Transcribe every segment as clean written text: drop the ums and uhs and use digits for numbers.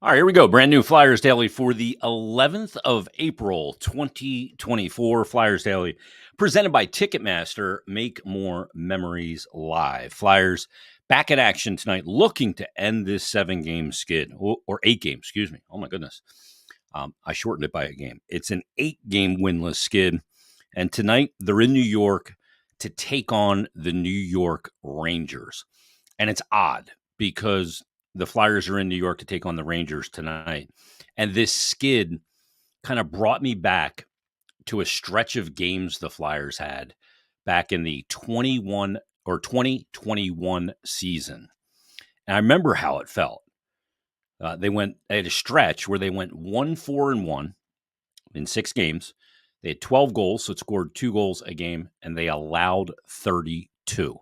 All right, here we go. Brand new Flyers Daily for the 11th of April, 2024. Flyers Daily presented by Ticketmaster. Make more memories live. Flyers back in action tonight, looking to end this 7-game skid, or 8-game, excuse me. Oh, my goodness. I shortened it by a game. It's an 8-game winless skid. And tonight, they're in New York to take on the New York Rangers. And it's odd because the Flyers are in New York to take on the Rangers tonight. And this skid kind of brought me back to a stretch of games the Flyers had back in the 2021 season. And I remember how it felt. They had a stretch where they went 1-4-1 in 6 games. They had 12 goals, so it scored 2 goals a game, and they allowed 32.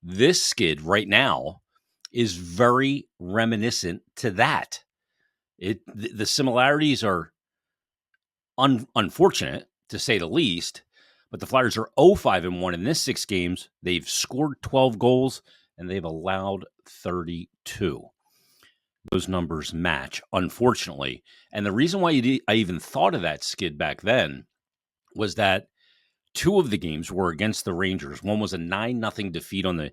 This skid right now is very reminiscent to that. The similarities are unfortunate, to say the least, but the Flyers are 0-5-1 in this 6 games. They've scored 12 goals, and they've allowed 32. Those numbers match, unfortunately. And the reason why I even thought of that skid back then was that 2 of the games were against the Rangers. One was a 9-0 defeat on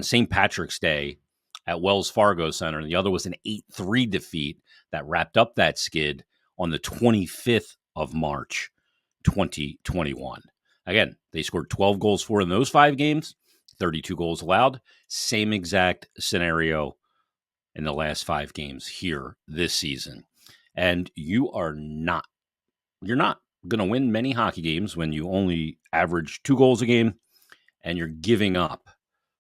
St. Patrick's Day at Wells Fargo Center, and the other was an 8-3 defeat that wrapped up that skid on the 25th of March, 2021. Again, they scored 12 goals for in those 5 games, 32 goals allowed. Same exact scenario in the last 5 games here this season. And you're not going to win many hockey games when you only average 2 goals a game and you're giving up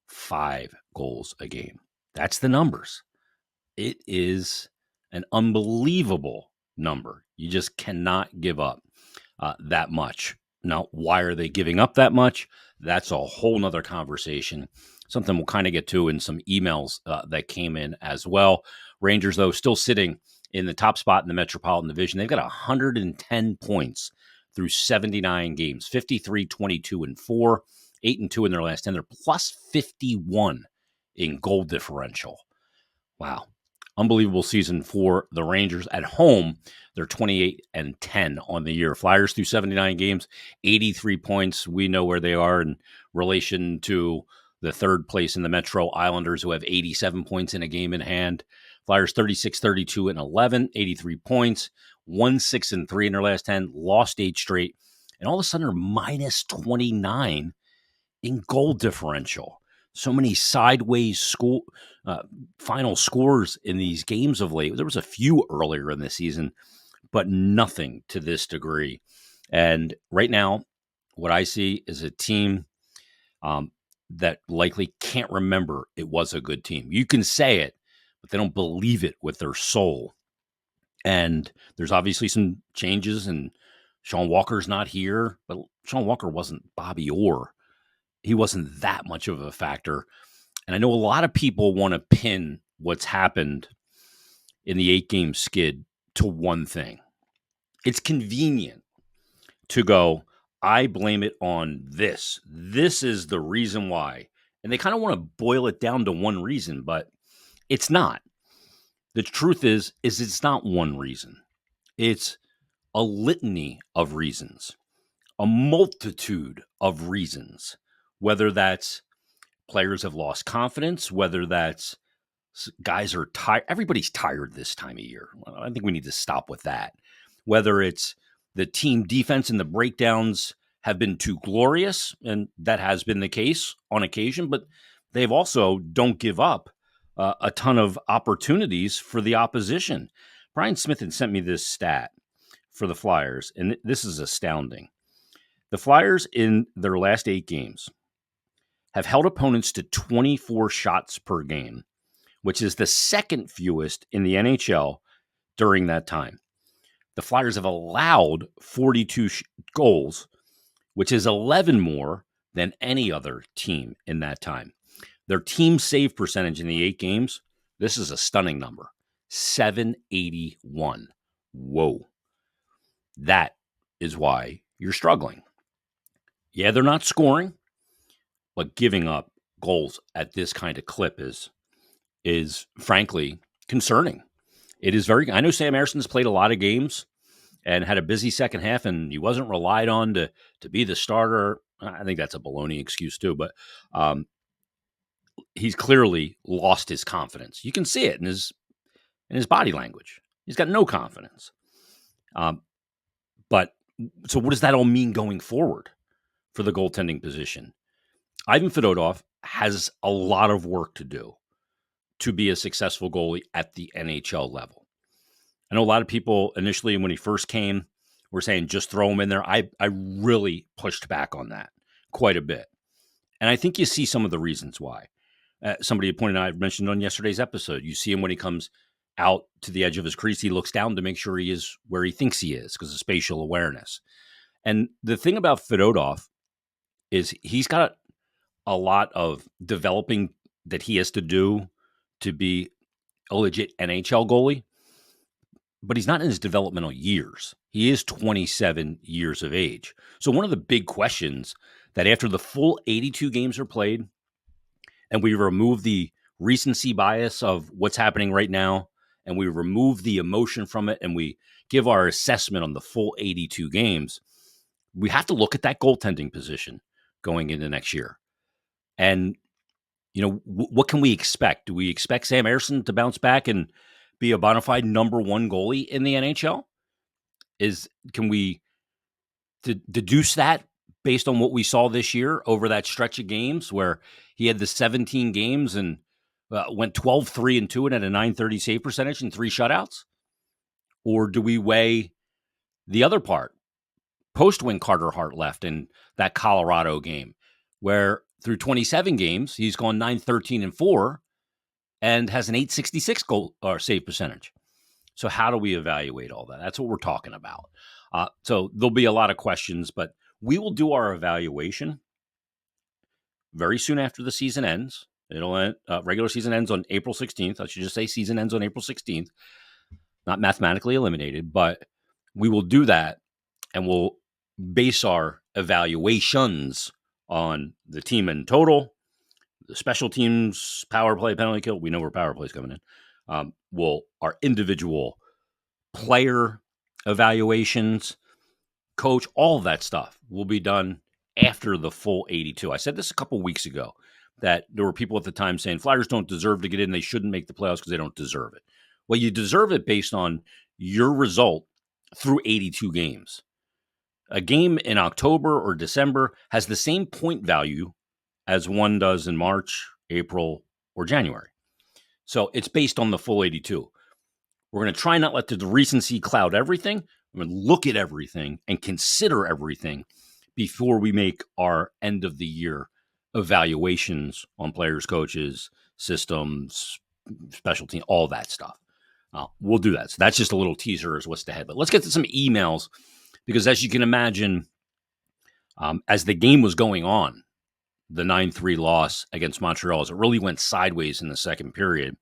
5 goals a game. That's the numbers. It is an unbelievable number. You just cannot give up that much. Now, why are they giving up that much? That's a whole nother conversation. Something we'll kind of get to in some emails that came in as well. Rangers, though, still sitting in the top spot in the Metropolitan Division. They've got 110 points through 79 games, 53, 22, and 4, 8-2 in their last 10. They're plus 51 in goal differential. Wow. Unbelievable season for the Rangers. At home, they're 28-10 on the year. Flyers through 79 games, 83 points. We know where they are in relation to the third place in the Metro Islanders, who have 87 points in a game in hand. Flyers 36, 32, and 11, 83 points, 1-6-3 in their last 10, lost 8 straight, and all of a sudden are minus 29 in goal differential. So many sideways final scores in these games of late. There was a few earlier in the season, but nothing to this degree. And right now, what I see is a team that likely can't remember it was a good team. You can say it, but they don't believe it with their soul. And there's obviously some changes, and Sean Walker's not here, but Sean Walker wasn't Bobby Orr. He wasn't that much of a factor. And I know a lot of people want to pin what's happened in the 8-game skid to one thing. It's convenient to go, I blame it on this. This is the reason why. And they kind of want to boil it down to one reason, but it's not. The truth is it's not one reason. It's a litany of reasons, a multitude of reasons, whether that's players have lost confidence, whether that's guys are tired. Everybody's tired this time of year. I think we need to stop with that. Whether it's the team defense and the breakdowns have been too glorious, and that has been the case on occasion, but they've also don't give up a ton of opportunities for the opposition. Brian Smith had sent me this stat for the Flyers, and this is astounding. The Flyers in their last 8 games have held opponents to 24 shots per game, which is the second fewest in the NHL during that time. The Flyers have allowed 42 goals, which is 11 more than any other team in that time. Their team save percentage in the 8 games, this is a stunning number, 781. Whoa. That is why you're struggling. Yeah, they're not scoring, but giving up goals at this kind of clip is frankly concerning. It is very. I know Sam Erson's played a lot of games and had a busy second half, and he wasn't relied on to be the starter. I think that's a baloney excuse too, but he's clearly lost his confidence. You can see it in his body language. He's got no confidence. But so, what does that all mean going forward for the goaltending position? Ivan Fedotov has a lot of work to do to be a successful goalie at the NHL level. I know a lot of people initially when he first came were saying just throw him in there. I really pushed back on that quite a bit. And I think you see some of the reasons why. Somebody pointed out, I mentioned on yesterday's episode, you see him when he comes out to the edge of his crease, he looks down to make sure he is where he thinks he is because of spatial awareness. And the thing about Fedotov is he's got a lot of developing that he has to do to be a legit NHL goalie, but he's not in his developmental years. He is 27 years of age. So one of the big questions that after the full 82 games are played and we remove the recency bias of what's happening right now and we remove the emotion from it and we give our assessment on the full 82 games, we have to look at that goaltending position going into next year. And, what can we expect? Do we expect Sam Ersson to bounce back and be a bona fide number one goalie in the NHL? Can we deduce that based on what we saw this year over that stretch of games where he had the 17 games and went 12-3-2 and had a .930 save percentage and 3 shutouts? Or do we weigh the other part, post when Carter Hart left in that Colorado game, where through 27 games, he's gone 9-13-4 and has an .866 goal or save percentage. So how do we evaluate all that? That's what we're talking about. So there'll be a lot of questions, but we will do our evaluation very soon after the season ends. It'll end, regular season ends on April 16th. I should just say season ends on April 16th. Not mathematically eliminated, but we will do that and we'll base our evaluations on the team in total, the special teams, power play, penalty kill. We know where power play is coming in. Our individual player evaluations, coach, all of that stuff will be done after the full 82. I said this a couple weeks ago that there were people at the time saying Flyers don't deserve to get in. They shouldn't make the playoffs because they don't deserve it. Well, you deserve it based on your result through 82 games. A game in October or December has the same point value as one does in March, April, or January. So it's based on the full 82. We're going to try not let the recency cloud everything. We're going to look at everything and consider everything before we make our end of the year evaluations on players, coaches, systems, special team, all that stuff. We'll do that. So that's just a little teaser as what's ahead. But let's get to some emails because as you can imagine, as the game was going on, the 9-3 loss against Montreal, as it really went sideways in the second period,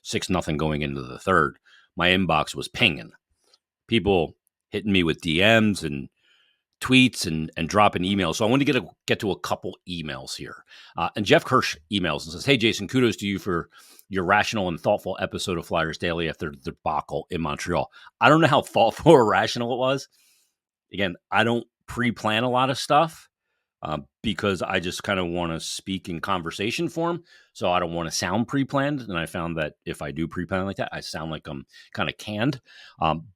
6-0 going into the third, my inbox was pinging. People hitting me with DMs and tweets and dropping emails. So I want to get to a couple emails here. And Jeff Kirsch emails and says, "Hey, Jason, kudos to you for your rational and thoughtful episode of Flyers Daily after the debacle in Montreal." I don't know how thoughtful or rational it was. Again, I don't pre-plan a lot of stuff because I just kind of want to speak in conversation form. So I don't want to sound pre-planned. And I found that if I do pre-plan like that, I sound like I'm kind of canned.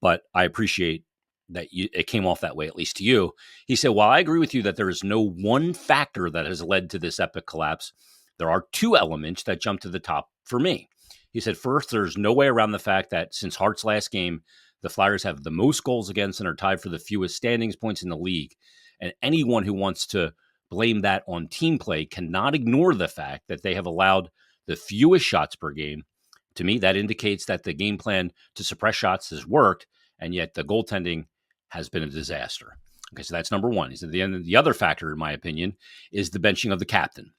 But I appreciate that it came off that way, at least to you. He said, "While I agree with you that there is no one factor that has led to this epic collapse, there are two elements that jump to the top for me." He said, "First, there's no way around the fact that since Hart's last game, the Flyers have the most goals against and are tied for the fewest standings points in the league. And anyone who wants to blame that on team play cannot ignore the fact that they have allowed the fewest shots per game. To me, that indicates that the game plan to suppress shots has worked, and yet the goaltending has been a disaster." Okay, so that's number one. He said the other factor, in my opinion, is the benching of the captain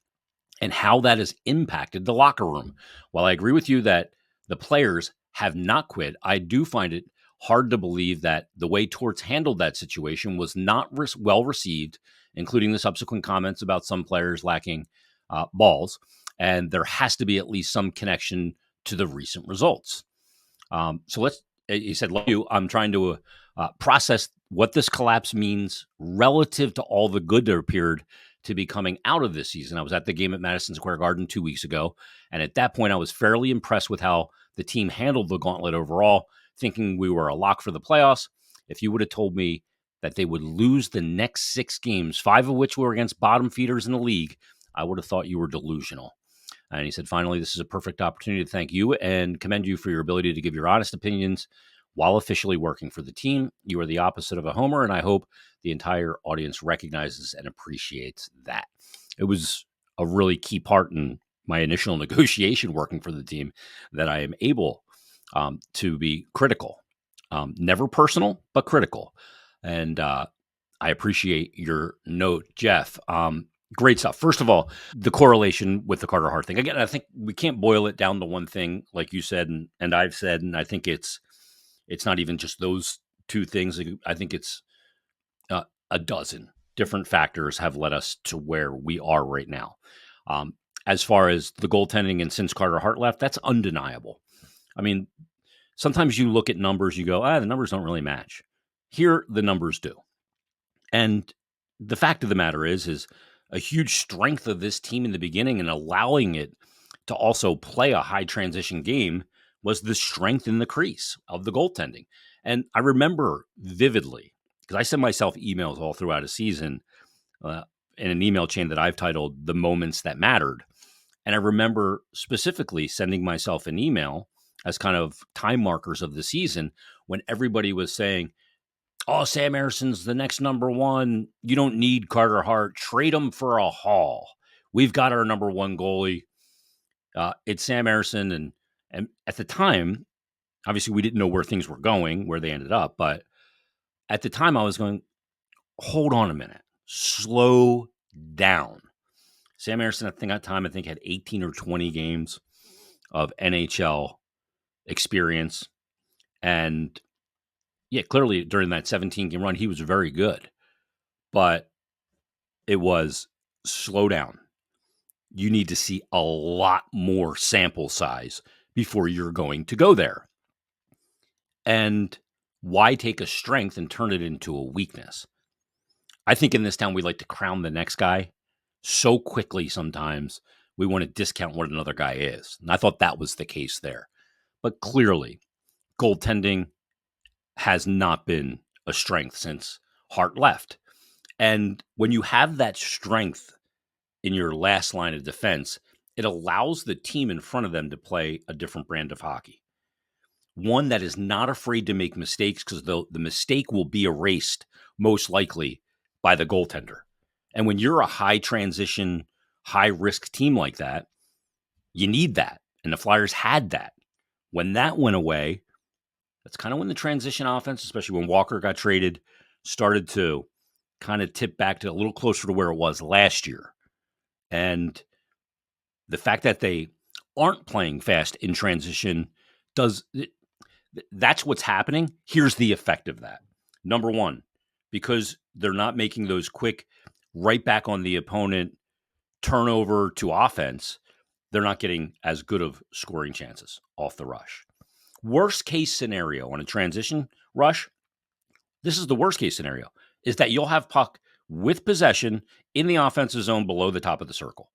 and how that has impacted the locker room. While I agree with you that the players have not quit, I do find it hard to believe that the way Torts handled that situation was not well received, including the subsequent comments about some players lacking balls. And there has to be at least some connection to the recent results. So he said, love you. I'm trying to process what this collapse means relative to all the good that appeared to be coming out of this season. I was at the game at Madison Square Garden 2 weeks ago. And at that point, I was fairly impressed with how the team handled the gauntlet overall, thinking we were a lock for the playoffs. If you would have told me that they would lose the next 6 games, 5 of which were against bottom feeders in the league, I would have thought you were delusional. And he said, finally, this is a perfect opportunity to thank you and commend you for your ability to give your honest opinions while officially working for the team. You are the opposite of a homer, and I hope the entire audience recognizes and appreciates that. It was a really key part in my initial negotiation working for the team that I am able to be critical. Never personal, but critical. And I appreciate your note, Jeff. Great stuff. First of all, the correlation with the Carter Hart thing. Again, I think we can't boil it down to one thing, like you said, and I've said, and I think it's not even just those two things. I think it's a dozen different factors have led us to where we are right now. As far as the goaltending and since Carter Hart left, that's undeniable. I mean, sometimes you look at numbers, you go, the numbers don't really match. Here, the numbers do. And the fact of the matter is a huge strength of this team in the beginning and allowing it to also play a high transition game was the strength in the crease of the goaltending. And I remember vividly, because I send myself emails all throughout a season in an email chain that I've titled The Moments That Mattered. And I remember specifically sending myself an email as kind of time markers of the season when everybody was saying, oh, Sam Erson's the next number one. You don't need Carter Hart. Trade him for a haul. We've got our number one goalie. It's Sam Erson. And at the time, obviously we didn't know where things were going, where they ended up. But at the time I was going, hold on a minute. Slow down. Sam Ersson, at that time, I think had 18 or 20 games of NHL experience. And yeah, clearly during that 17-game run, he was very good. But it was slow down. You need to see a lot more sample size before you're going to go there. And why take a strength and turn it into a weakness? I think in this town, we like to crown the next guy so quickly sometimes we want to discount what another guy is. And I thought that was the case there. But clearly, goaltending has not been a strength since Hart left. And when you have that strength in your last line of defense, it allows the team in front of them to play a different brand of hockey. One that is not afraid to make mistakes because the mistake will be erased most likely by the goaltender. And when you're a high transition, high risk team like that, you need that. And the Flyers had that. When that went away, that's kind of when the transition offense, especially when Walker got traded, started to kind of tip back to a little closer to where it was last year. And the fact that they aren't playing fast in transition that's what's happening. Here's the effect of that. Number one, because they're not making those quick right back on the opponent turnover to offense, they're not getting as good of scoring chances off the rush. Worst case scenario on a transition rush, this is the worst case scenario, is that you'll have puck with possession in the offensive zone below the top of the circle.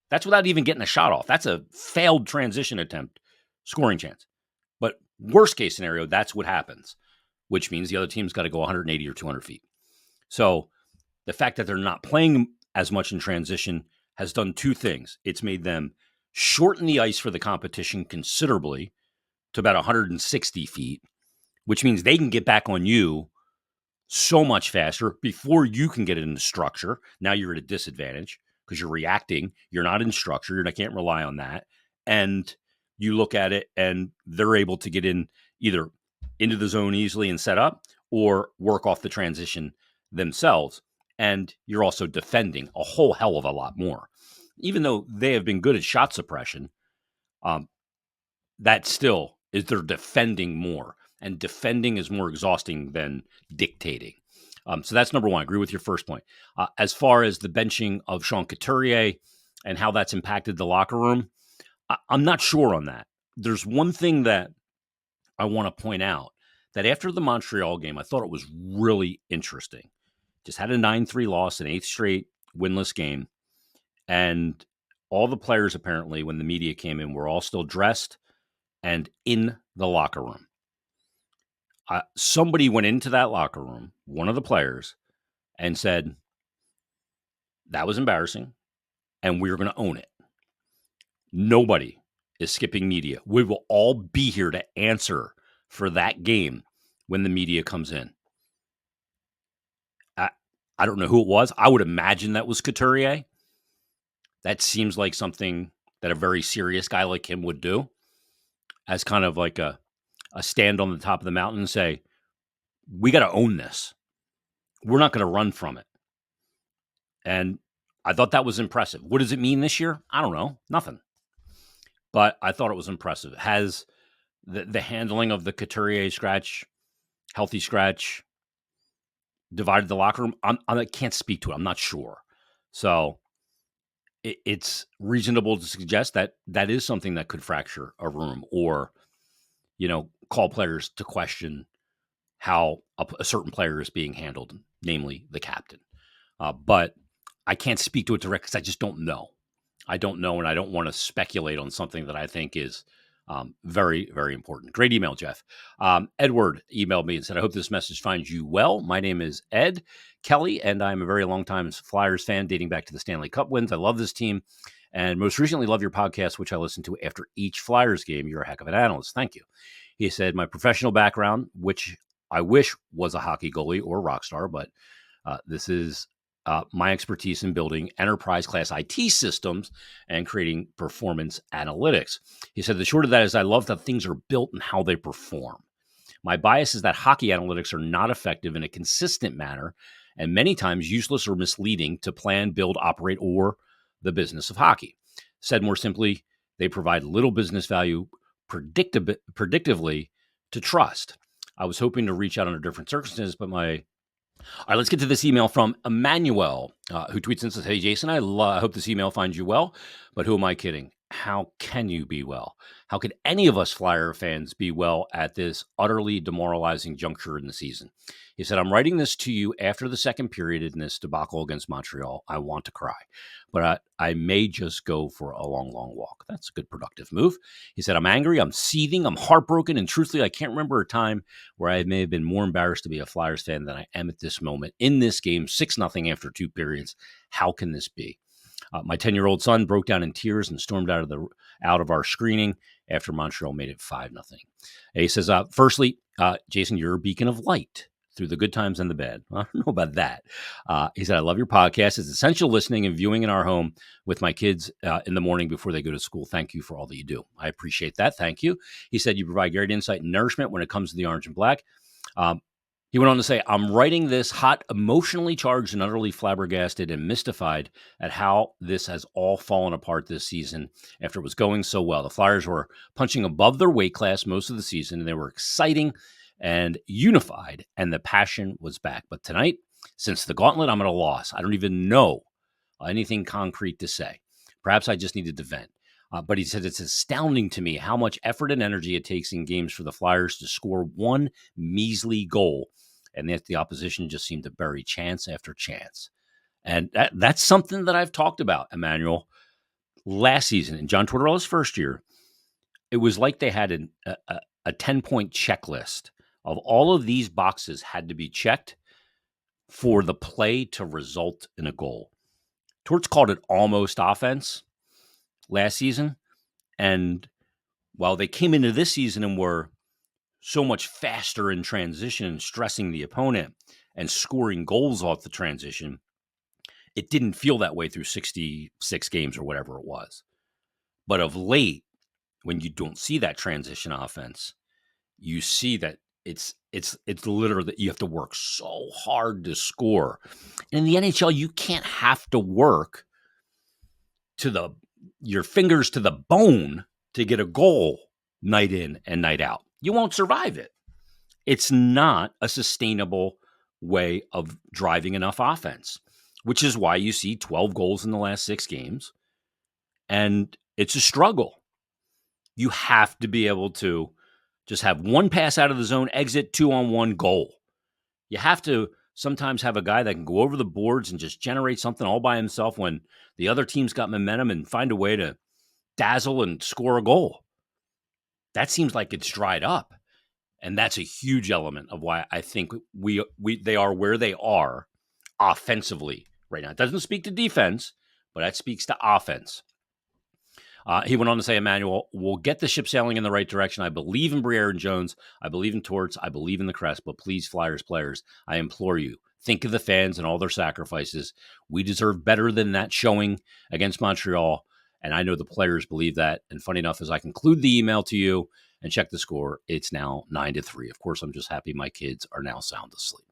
That's without even getting a shot off. That's a failed transition attempt scoring chance. But worst case scenario, that's what happens, which means the other team's got to go 180 or 200 feet. So the fact that they're not playing as much in transition has done two things. It's made them shorten the ice for the competition considerably to about 160 feet, which means they can get back on you so much faster before you can get into structure. Now you're at a disadvantage because you're reacting. You're not in structure. You can't rely on that. And you look at it and they're able to get in either into the zone easily and set up or work off the transition themselves. And you're also defending a whole hell of a lot more. Even though they have been good at shot suppression, that still is they're defending more. And defending is more exhausting than dictating. So that's number one. I agree with your first point. As far as the benching of Sean Couturier and how that's impacted the locker room, I'm not sure on that. There's one thing that I want to point out that after the Montreal game, I thought it was really interesting. Just had a 9-3 loss, an eighth straight winless game. And all the players, apparently, when the media came in, were all still dressed and in the locker room. Somebody went into that locker room, one of the players, and said, that was embarrassing, and we're going to own it. Nobody is skipping media. We will all be here to answer for that game when the media comes in. I don't know who it was. I would imagine that was Couturier. That seems like something that a very serious guy like him would do, as kind of like a stand on the top of the mountain and say, we got to own this. We're not going to run from it. And I thought that was impressive. What does it mean this year? I don't know. Nothing. But I thought it was impressive. Has the handling of the Couturier scratch, healthy scratch, divided the locker room? I can't speak to it. I'm not sure. So it's reasonable to suggest that that is something that could fracture a room, or, call players to question how a certain player is being handled, namely the captain. But I can't speak to it directly because I just don't know. I don't know, and I don't want to speculate on something that I think is very, very important. Great email, Jeff. Edward emailed me and said, I hope this message finds you well. My name is Ed Kelly, and I'm a very long-time Flyers fan dating back to the Stanley Cup wins. I love this team, and most recently love your podcast, which I listen to after each Flyers game. You're a heck of an analyst. Thank you. He said, my professional background, which I wish was a hockey goalie or rock star, but this is my expertise in building enterprise-class IT systems and creating performance analytics. He said, the short of that is I love that things are built and how they perform. My bias is that hockey analytics are not effective in a consistent manner and many times useless or misleading to plan, build, operate, or the business of hockey. Said more simply, they provide little business value predictively to trust. I was hoping to reach out under different circumstances, but all right, let's get to this email from Emmanuel, who tweets and says, hey, Jason, I hope this email finds you well, but who am I kidding? How can you be well? How could any of us Flyer fans be well at this utterly demoralizing juncture in the season? He said, I'm writing this to you after the second period in this debacle against Montreal. I want to cry, but I may just go for a long, long walk. That's a good productive move. He said, I'm angry, I'm seething, I'm heartbroken, and truthfully, I can't remember a time where I may have been more embarrassed to be a Flyers fan than I am at this moment. In this game, 6-0 after 2 periods. How can this be? My 10-year-old son broke down in tears and stormed out of our screening after Montreal made it 5-0. He says, firstly, Jason, you're a beacon of light through the good times and the bad. I don't know about that. He said, I love your podcast. It's essential listening and viewing in our home with my kids in the morning before they go to school. Thank you for all that you do. I appreciate that. Thank you. He said, you provide great insight and nourishment when it comes to the orange and black. He went on to say, I'm writing this hot, emotionally charged, and utterly flabbergasted and mystified at how this has all fallen apart this season after it was going so well. The Flyers were punching above their weight class most of the season, and they were exciting and unified, and the passion was back. But tonight, since the gauntlet, I'm at a loss. I don't even know anything concrete to say. Perhaps I just needed to vent. But he said it's astounding to me how much effort and energy it takes in games for the Flyers to score one measly goal, and that the opposition just seemed to bury chance after chance. And that's something that I've talked about, Emmanuel. Last season, in John Tortorella's first year, it was like they had a 10-point checklist of all of these boxes had to be checked for the play to result in a goal. Torts called it almost offense last season. And while they came into this season and were so much faster in transition and stressing the opponent and scoring goals off the transition, it didn't feel that way through 66 games or whatever it was. But of late, when you don't see that transition offense, you see that it's literally that you have to work so hard to score. And in the NHL, you can't have to work to your fingers to the bone to get a goal night in and night out. You won't survive it. It's not a sustainable way of driving enough offense, which is why you see 12 goals in the last 6 games. And it's a struggle. You have to be able to Just have one pass out of the zone, exit, 2-on-1, goal. You have to sometimes have a guy that can go over the boards and just generate something all by himself when the other team's got momentum and find a way to dazzle and score a goal. That seems like it's dried up. And that's a huge element of why I think they are where they are offensively right now. It doesn't speak to defense, but that speaks to offense. He went on to say, Emmanuel, we'll get the ship sailing in the right direction. I believe in Briere and Jones. I believe in Torts. I believe in the Crest. But please, Flyers players, I implore you, think of the fans and all their sacrifices. We deserve better than that showing against Montreal. And I know the players believe that. And funny enough, as I conclude the email to you and check the score, it's now 9-3. Of course, I'm just happy my kids are now sound asleep.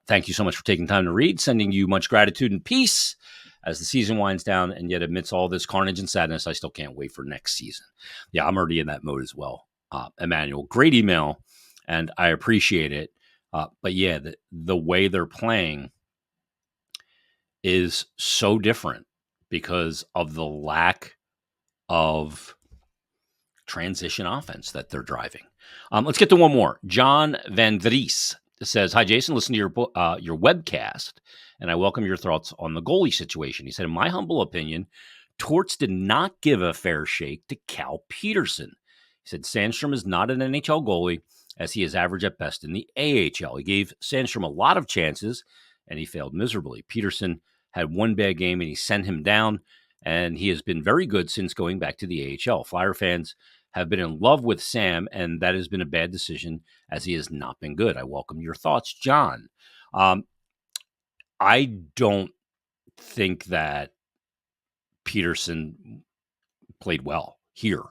Thank you so much for taking time to read. Sending you much gratitude and peace as the season winds down, and yet amidst all this carnage and sadness, I still can't wait for next season. Yeah, I'm already in that mode as well. Emmanuel, great email, and I appreciate it. But yeah, the way they're playing is so different because of the lack of transition offense that they're driving. Let's get to one more. John Van Dries says, hi, Jason, listen to your webcast, and I welcome your thoughts on the goalie situation. He said, in my humble opinion, Torts did not give a fair shake to Cal Peterson. He said, Sandstrom is not an NHL goalie, as he is average at best in the AHL. He gave Sandstrom a lot of chances, and he failed miserably. Peterson had one bad game, and he sent him down, and he has been very good since going back to the AHL. Flyer fans have been in love with Sam, and that has been a bad decision, as he has not been good. I welcome your thoughts, John. I don't think that Peterson played well here.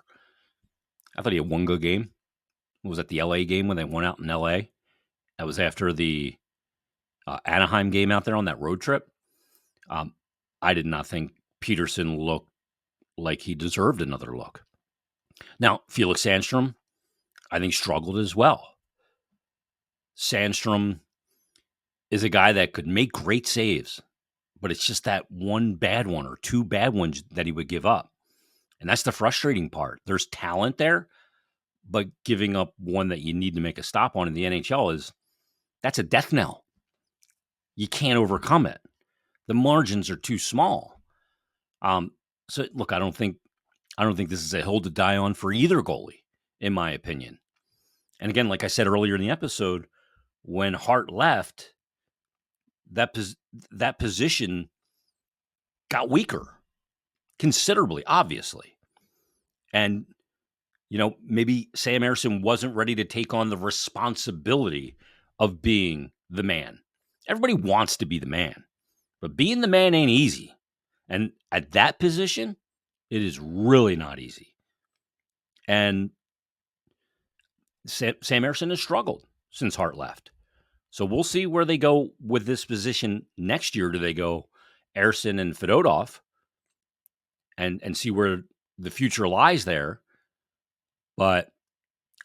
I thought he had one good game. Was that the LA game when they won out in LA? That was after the Anaheim game out there on that road trip. I did not think Peterson looked like he deserved another look. Now, Felix Sandstrom, I think, struggled as well. Sandstrom is a guy that could make great saves, but it's just that one bad one or two bad ones that he would give up. And that's the frustrating part. There's talent there, but giving up one that you need to make a stop on in the NHL that's a death knell. You can't overcome it. The margins are too small. So look, I don't think this is a hill to die on for either goalie, in my opinion. And again, like I said earlier in the episode, when Hart left, that position got weaker considerably, obviously. And, maybe Sam Ersson wasn't ready to take on the responsibility of being the man. Everybody wants to be the man, but being the man ain't easy. And at that position, it is really not easy. And Sam Ersson has struggled since Hart left. So we'll see where they go with this position next year. Do they go Ersson and Fedotov and see where the future lies there? But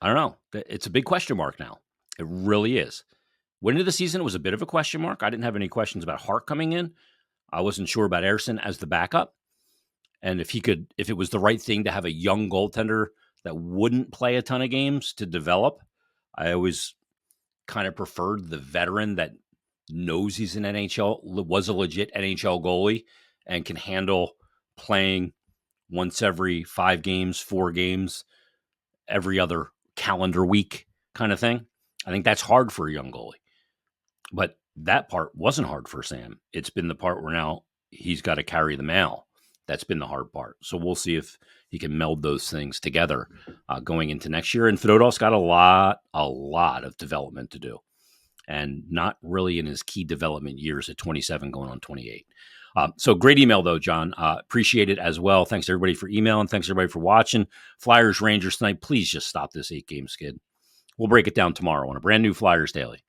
I don't know. It's a big question mark now. It really is. Went into the season, it was a bit of a question mark. I didn't have any questions about Hart coming in. I wasn't sure about Ersson as the backup. And if it was the right thing to have a young goaltender that wouldn't play a ton of games to develop, I always kind of preferred the veteran that knows he's an NHL, was a legit NHL goalie, and can handle playing once every 5 games, 4 games, every other calendar week kind of thing. I think that's hard for a young goalie. But that part wasn't hard for Sam. It's been the part where now he's got to carry the mail. That's been the hard part. So we'll see if he can meld those things together going into next year. And Fedotov's got a lot of development to do, and not really in his key development years at 27 going on 28. So great email, though, John. Appreciate it as well. Thanks, everybody, for emailing. Thanks, everybody, for watching. Flyers, Rangers tonight. Please just stop this 8-game skid. We'll break it down tomorrow on a brand new Flyers Daily.